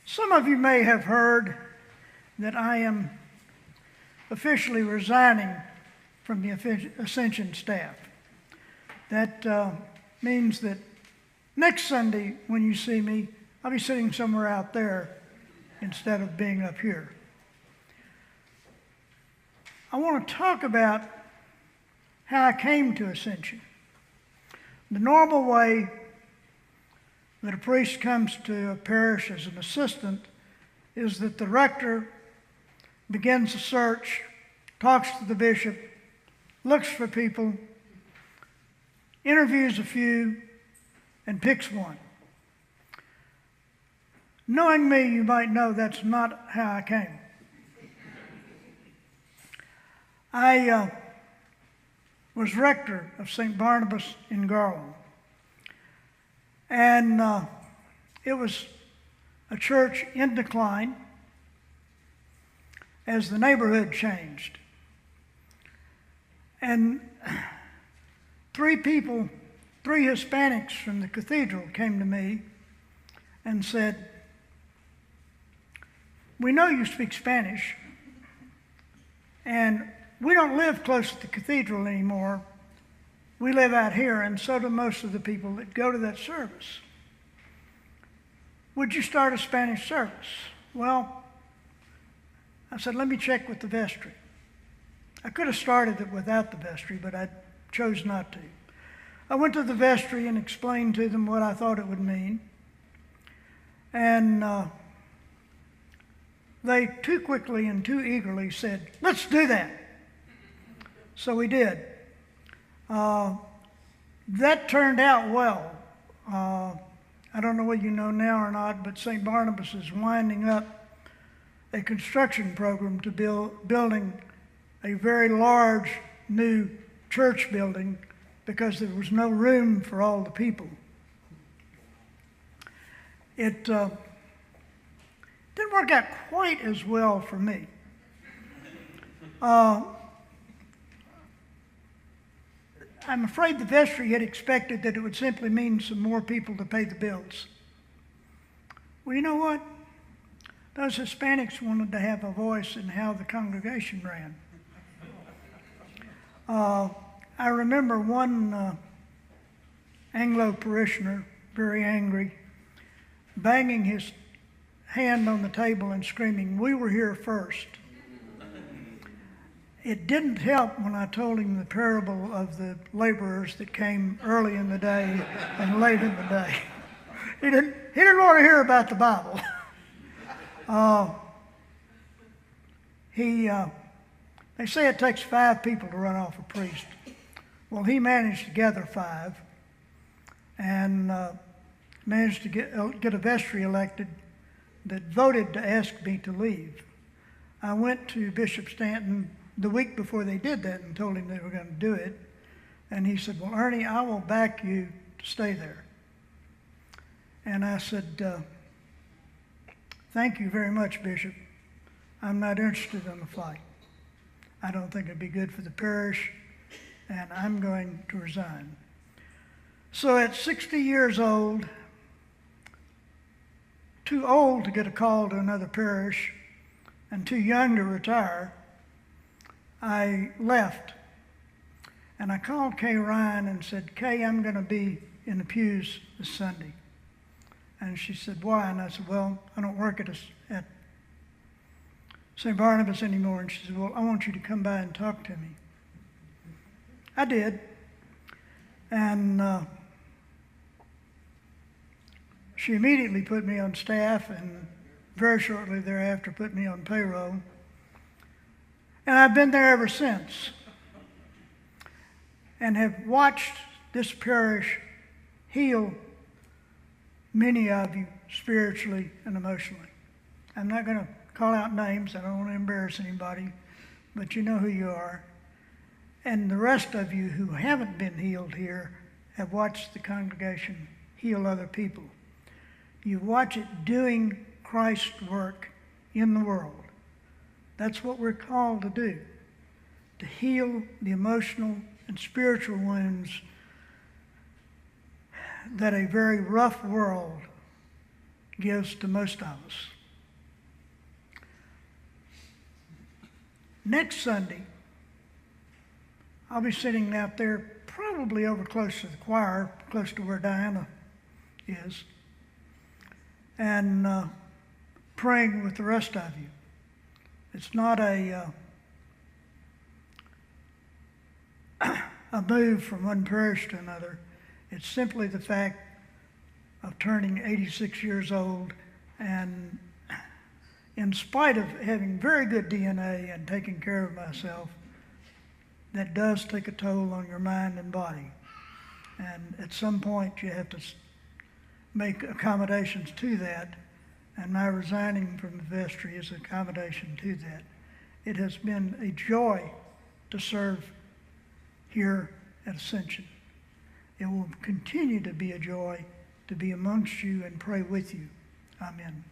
Some of you may have heard that I am officially resigning from the Ascension staff. That means that next Sunday when you see me, I'll be sitting somewhere out there instead of being up here. I want to talk about how I came to Ascension. The normal way that a priest comes to a parish as an assistant is that the rector begins a search, talks to the bishop, looks for people, interviews a few, and picks one. Knowing me, you might know that's not how I came. I was rector of St. Barnabas in Garland. And it was a church in decline as the neighborhood changed. And three Hispanics from the cathedral came to me and said, "We know you speak Spanish, and we don't live close to the cathedral anymore. We live out here, and so do most of the people that go to that service. Would you start a Spanish service?" Well, I said, let me check with the vestry. I could have started it without the vestry, but I chose not to. I went to the vestry and explained to them what I thought it would mean. And they too quickly and too eagerly said, "Let's do that." So we did. That turned out well. I don't know whether you know now or not, but St. Barnabas is winding up a construction program to building a very large new church building because there was no room for all the people. It didn't work out quite as well for me. I'm afraid the vestry had expected that it would simply mean some more people to pay the bills. Well, you know what? Those Hispanics wanted to have a voice in how the congregation ran. I remember one Anglo parishioner, very angry, banging his hand on the table and screaming, "We were here first." It didn't help when I told him the parable of the laborers that came early in the day and late in the day. He didn't want to hear about the Bible. They say it takes 5 people to run off a priest. Well, he managed to gather 5 and managed to get a vestry elected that voted to ask me to leave. I went to Bishop Stanton the week before they did that and told him they were going to do it. And he said, "Well, Ernie, I will back you to stay there." And I said, "Thank you very much, Bishop. I'm not interested in the fight. I don't think it'd be good for the parish, and I'm going to resign." So at 60 years old, too old to get a call to another parish and too young to retire, I left. And I called Kay Ryan and said, "Kay, I'm going to be in the pews this Sunday." And she said, "Why?" And I said, "Well, I don't work at St. Barnabas anymore." And she said, "Well, I want you to come by and talk to me." I did. And she immediately put me on staff and very shortly thereafter put me on payroll. And I've been there ever since and have watched this parish heal many of you spiritually and emotionally. I'm not going to call out names. I don't want to embarrass anybody, but you know who you are. And the rest of you who haven't been healed here have watched the congregation heal other people. You watch it doing Christ's work in the world. That's what we're called to do, to heal the emotional and spiritual wounds that a very rough world gives to most of us. Next Sunday, I'll be sitting out there probably over close to the choir, close to where Diana is, and praying with the rest of you. It's not a move from one parish to another. It's simply the fact of turning 86 years old, and in spite of having very good DNA and taking care of myself, that does take a toll on your mind and body. And at some point you have to make accommodations to that, and my resigning from the vestry is an accommodation to that. It has been a joy to serve here at Ascension. It will continue to be a joy to be amongst you and pray with you. Amen.